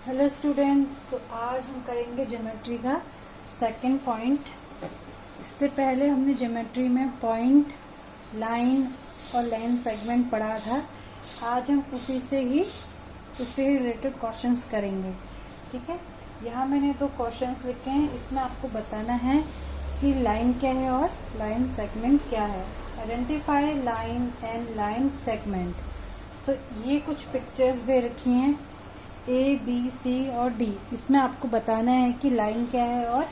Hello student, तो आज हम करेंगे ज्योमेट्री का सेकंड पॉइंट। इससे पहले हमने ज्योमेट्री में पॉइंट, लाइन और लाइन सेगमेंट पढ़ा था। आज हम उससे रिलेटेड क्वेश्चंस करेंगे। ठीक है, यहाँ मैंने 2 क्वेश्चंस लिखे हैं। इसमें आपको बताना है कि लाइन क्या है और लाइन सेगमेंट क्या है। Identify line and line segment. तो ये कुछ पिक्चर्स दे रखी हैं A, B, C और D। इसमें आपको बताना है कि लाइन क्या है और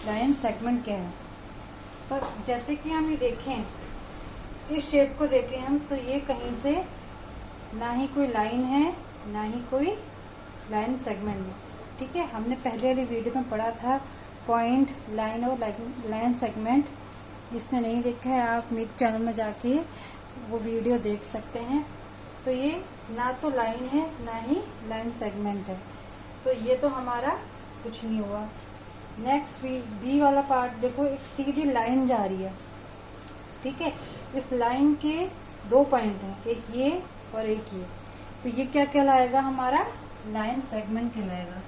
लाइन सेगमेंट क्या है। और जैसे कि हम ये देखें, इस शेप को देखें हम, तो ये कहीं से ना ही कोई लाइन है ना ही कोई लाइन सेगमेंट है। ठीक है, हमने पहले वाली वीडियो में पढ़ा था पॉइंट, लाइन और लाइन सेगमेंट। जिसने नहीं देखा है आप मेरे चैनल में जाके वो वीडियो देख सकते हैं। तो ये ना तो लाइन है ना ही लाइन सेगमेंट है, तो ये तो हमारा कुछ नहीं हुआ। नेक्स्ट बी वाला पार्ट देखो, एक सीधी लाइन जा रही है। ठीक है, इस लाइन के 2 पॉइंट हैं, एक ये और एक ये। तो ये क्या कहलाएगा? हमारा लाइन सेगमेंट कहलाएगा।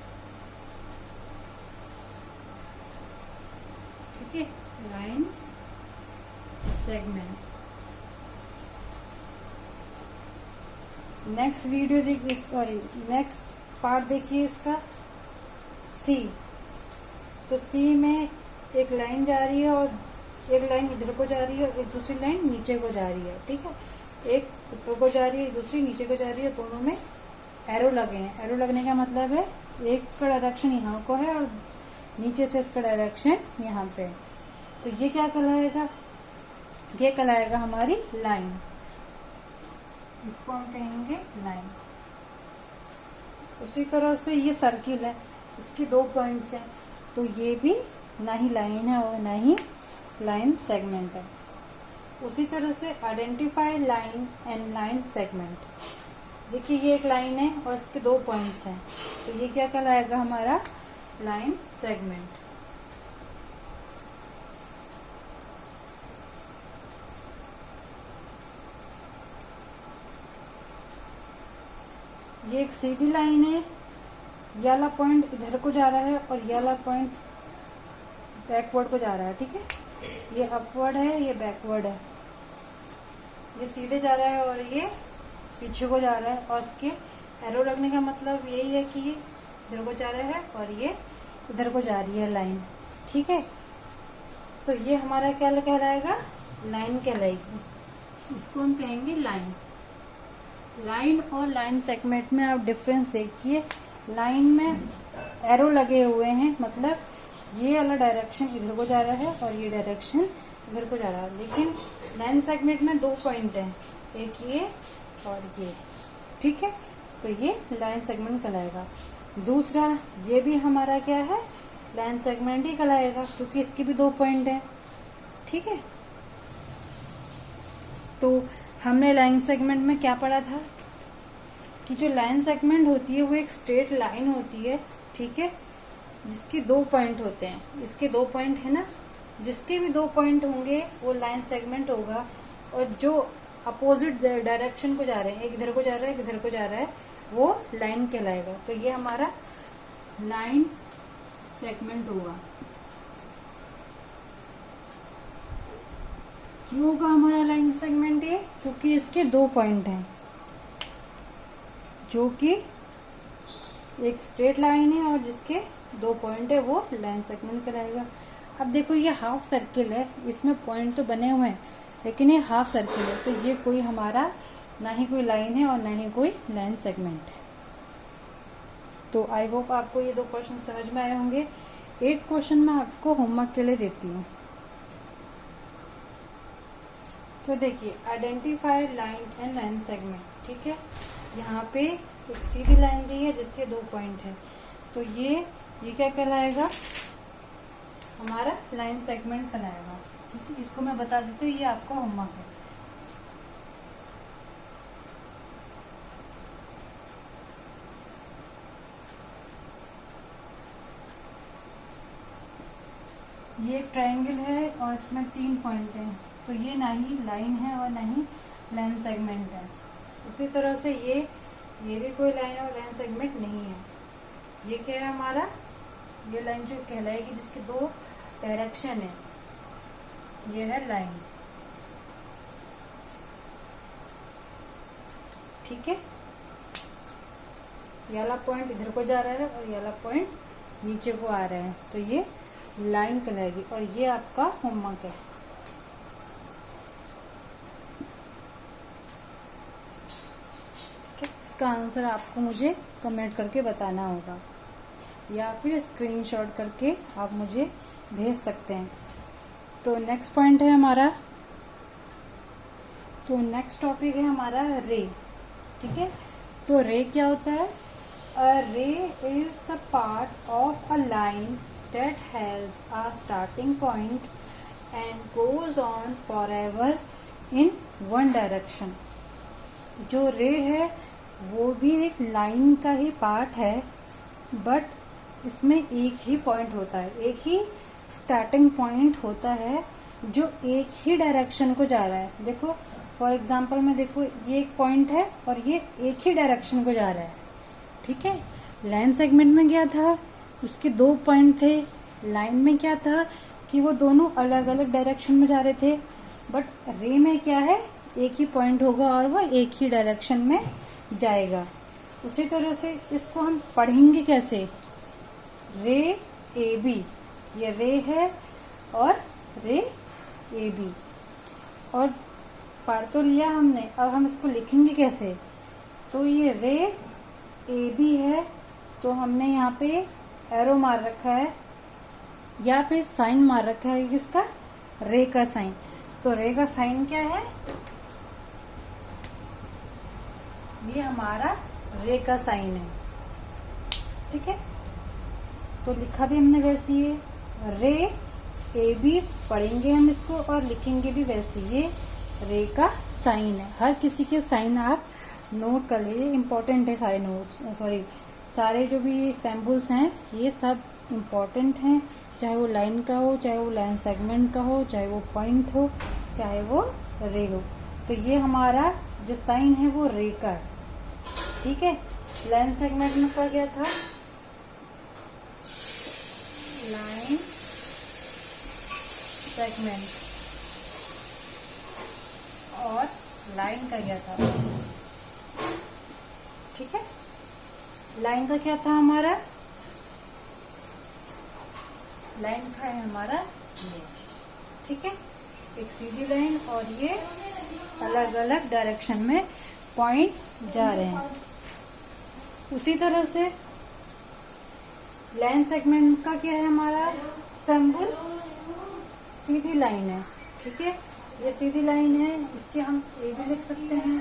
ठीक है, लाइन सेगमेंट। नेक्स्ट वीडियो देखिए, सॉरी नेक्स्ट पार्ट देखिए इसका सी। तो सी में एक लाइन जा रही है और एक लाइन इधर को जा रही है और एक दूसरी लाइन नीचे को जा रही है। ठीक है, एक ऊपर को जा रही है, दूसरी नीचे को जा रही है। दोनों में एरो लगे हैं। एरो लगने का मतलब है एक का डायरेक्शन यहाँ को है और नीचे से इसका डायरेक्शन यहाँ पे है। तो ये क्या कहलाएगा? ये कहलाएगा हमारी लाइन। इसको हम कहेंगे लाइन। उसी तरह से ये सर्किल है, इसके 2 पॉइंट्स हैं, तो ये भी ना ही लाइन है और ना ही लाइन सेगमेंट है। उसी तरह से identify line and line segment. देखिए ये एक लाइन है और इसके 2 पॉइंट्स हैं, तो ये क्या कहलाएगा? हमारा लाइन सेगमेंट। ये एक सीधी लाइन है, ये वाला पॉइंट इधर को जा रहा है और ये वाला पॉइंट बैकवर्ड को जा रहा है। ठीक है, ये अपवर्ड है, ये बैकवर्ड है। ये सीधे जा रहा है और ये पीछे को जा रहा है। और इसके एरो लगने का मतलब यही है कि ये इधर को जा रहा है और ये इधर को जा रही है लाइन। ठीक है, तो ये हमारा क्या कहलाएगा? लाइन कहलाएगी। इसको हम कहेंगे लाइन। लाइन और लाइन सेगमेंट में आप डिफरेंस देखिए। लाइन में एरो लगे हुए हैं, मतलब ये वाला डायरेक्शन इधर को जा रहा है और ये डायरेक्शन इधर को जा रहा है। लेकिन लाइन सेगमेंट में 2 पॉइंट हैं, एक ये और ये। ठीक है, तो ये लाइन सेगमेंट कहलाएगा। दूसरा ये भी हमारा क्या है? लाइन सेगमेंट ही कहलाएगा, क्योंकि इसके भी 2 पॉइंट हैं। ठीक है, तो हमने लाइन सेगमेंट में क्या पढ़ा था कि जो लाइन सेगमेंट होती है वो एक स्ट्रेट लाइन होती है। ठीक है, जिसके 2 पॉइंट होते हैं। इसके 2 पॉइंट है ना, जिसके भी 2 पॉइंट होंगे वो लाइन सेगमेंट होगा। और जो अपोजिट डायरेक्शन को जा रहे हैं, एक इधर को जा रहा है, एक इधर को जा रहा है, वो लाइन कहलाएगा। तो ये हमारा लाइन सेगमेंट होगा। क्यों होगा हमारा लाइन सेगमेंट? ये क्योंकि इसके 2 पॉइंट हैं, जो कि एक स्ट्रेट लाइन है और जिसके 2 पॉइंट है, वो लाइन सेगमेंट कहलाएगा। अब देखो ये हाफ सर्किल है, इसमें पॉइंट तो बने हुए हैं लेकिन ये हाफ सर्किल है, तो ये कोई हमारा ना ही कोई लाइन है और ना ही कोई लाइन सेगमेंट है। तो आई होप आपको ये 2 क्वेश्चन समझ में आए होंगे। एक क्वेश्चन मैं आपको होमवर्क के लिए देती हूँ। तो देखिए, identify line and line segment. ठीक है, यहाँ पे एक सीधी लाइन दी है जिसके 2 पॉइंट है, तो ये क्या कहलाएगा? हमारा लाइन सेगमेंट कहलाएगा। ठीक है, इसको मैं बता देती हूँ, ये आपका होमवर्क है। ये एक ट्रायंगल है और इसमें 3 पॉइंट हैं, तो ये ना ही लाइन है और ना ही लाइन सेगमेंट है। उसी तरह से ये भी कोई लाइन और लाइन सेगमेंट नहीं है। ये क्या है हमारा, ये लाइन जो कहलाएगी जिसके दो डायरेक्शन है, ये है लाइन। ठीक है, ये वाला पॉइंट इधर को जा रहा है और ये वाला पॉइंट नीचे को आ रहा है, तो ये लाइन कहलाएगी और ये आपका होमवर्क है। ठीक है, इसका आंसर आपको मुझे कमेंट करके बताना होगा या फिर स्क्रीनशॉट करके आप मुझे भेज सकते हैं। तो नेक्स्ट पॉइंट है हमारा, तो नेक्स्ट टॉपिक है हमारा रे। ठीक है, तो रे क्या होता है? अ रे is the part of a line that has a starting point and goes on forever in one direction. जो रे है वो भी एक लाइन का ही पार्ट है, बट इसमें एक ही पॉइंट होता है, एक ही स्टार्टिंग पॉइंट होता है जो एक ही डायरेक्शन को जा रहा है। देखो फॉर एग्जाम्पल में देखो, ये एक पॉइंट है और ये एक ही डायरेक्शन को जा रहा है। ठीक है, लाइन सेगमेंट में क्या था, उसके दो पॉइंट थे। लाइन में क्या था कि वो दोनों अलग अलग डायरेक्शन में जा रहे थे, बट रे में क्या है, एक ही पॉइंट होगा और वो एक ही डायरेक्शन में जाएगा। उसी तरह से इसको हम पढ़ेंगे कैसे, रे ए बी, ये रे है और रे ए बी, और पढ़ तो लिया हमने, अब हम इसको लिखेंगे कैसे। तो ये रे ए बी है, तो हमने यहाँ पे एरो मार रखा है या फिर साइन मार रखा है किसका, रे का साइन। तो रे का साइन क्या है, ये हमारा रे का साइन है। ठीक है, तो लिखा भी हमने वैसे ही है, रे ए बी पढ़ेंगे हम इसको और लिखेंगे भी वैसे, ये रे का साइन है। हर किसी के साइन आप नोट कर लीजिए, इम्पोर्टेंट है सारे नोट्स, सॉरी सारे जो भी सैम्पल्स हैं ये सब इम्पोर्टेंट हैं, चाहे वो लाइन का हो, चाहे वो लाइन सेगमेंट का हो, चाहे वो पॉइंट हो, चाहे वो रे हो। तो ये हमारा जो साइन है वो रे का है। ठीक है, लाइन सेगमेंट में क्या गया था, लाइन सेगमेंट और लाइन का क्या था। ठीक है, लाइन का क्या था हमारा, लाइन का है हमारा ये। ठीक है, एक सीधी लाइन और ये अलग अलग डायरेक्शन में पॉइंट जा रहे हैं। उसी तरह से लाइन सेगमेंट का क्या है हमारा सिंबल, सीधी लाइन है। ठीक है, ये सीधी लाइन है, इसके हम ए भी लिख सकते हैं,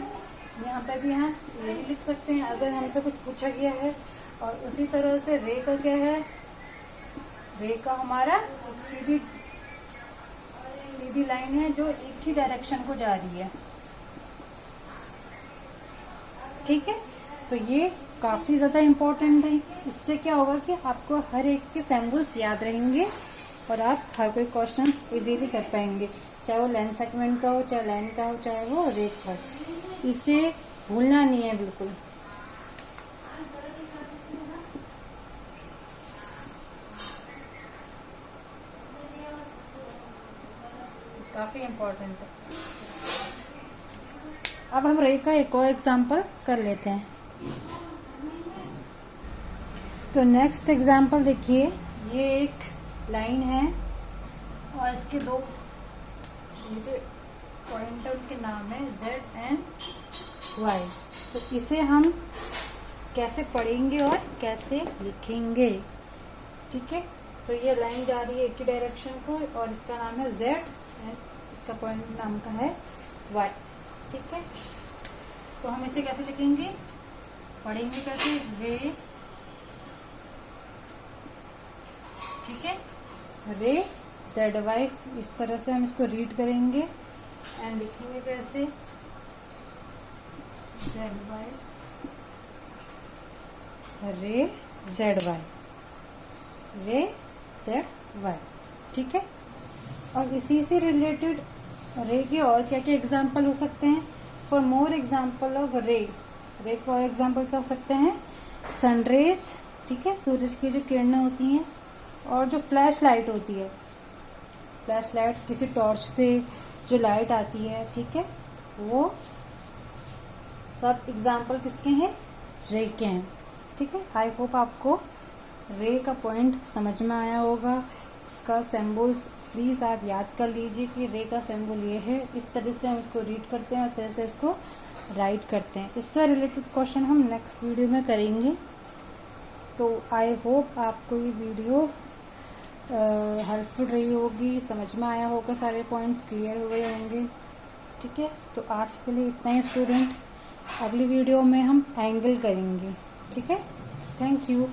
यहाँ पे भी हम ए भी लिख सकते हैं अगर हमसे कुछ पूछा गया है। और उसी तरह से रे का क्या है, रे का हमारा एक सीधी लाइन है जो एक ही डायरेक्शन को जा रही है। ठीक है, तो ये काफी ज्यादा इम्पोर्टेंट है। इससे क्या होगा कि आपको हर एक के सिंबल्स याद रहेंगे और आप हर कोई क्वेश्चन इजीली कर पाएंगे, चाहे वो लाइन सेगमेंट का हो, चाहे लाइन का हो, चाहे वो रे का हो। इसे भूलना नहीं है बिल्कुल। काफी इम्पोर्टेंट है। अब हम रे का एक और एग्जांपल कर लेते हैं। तो नेक्स्ट एग्जांपल देखिए, ये एक लाइन है और इसके दो ये जो पॉइंट है उनके नाम है Z एंड Y। तो इसे हम कैसे पढ़ेंगे और कैसे लिखेंगे। ठीक है, तो ये लाइन जा रही है एक ही डायरेक्शन को और इसका नाम है Z एंड इसका पॉइंट नाम का है Y। ठीक है, तो हम इसे कैसे लिखेंगे, पढ़ेंगे कैसे, रे, ठीक है, रे ZY, इस तरह से हम इसको रीड करेंगे एंड लिखेंगे कैसे, ZY, रे ZY, रे ZY। ठीक है, और इसी से रिलेटेड रे के और क्या क्या एग्जाम्पल हो सकते हैं। फॉर मोर एग्जाम्पल ऑफ रे, रे के और एग्जाम्पल क्या हो सकते हैं, सनरेज, ठीक है, सूरज की जो किरणें होती हैं और जो फ्लैश लाइट होती है, फ्लैश लाइट किसी टॉर्च से जो लाइट आती है, ठीक है, वो सब एग्जाम्पल किसके हैं, रे के हैं। ठीक है, आई होप आपको रे का पॉइंट समझ में आया होगा। उसका सिंबल्स प्लीज आप याद कर लीजिए कि रे का सिंबल ये है, इस तरह से हम इसको रीड करते हैं, इस तरह से इसको राइट करते हैं। इससे रिलेटेड क्वेश्चन हम नेक्स्ट वीडियो में करेंगे। तो आई होप आपको ये वीडियो हेल्पफुल रही होगी, समझ में आया होगा, सारे पॉइंट्स क्लियर हो गए होंगे। ठीक है, तो आज के लिए इतना ही स्टूडेंट। अगली वीडियो में हम एंगल करेंगे। ठीक है, थैंक यू।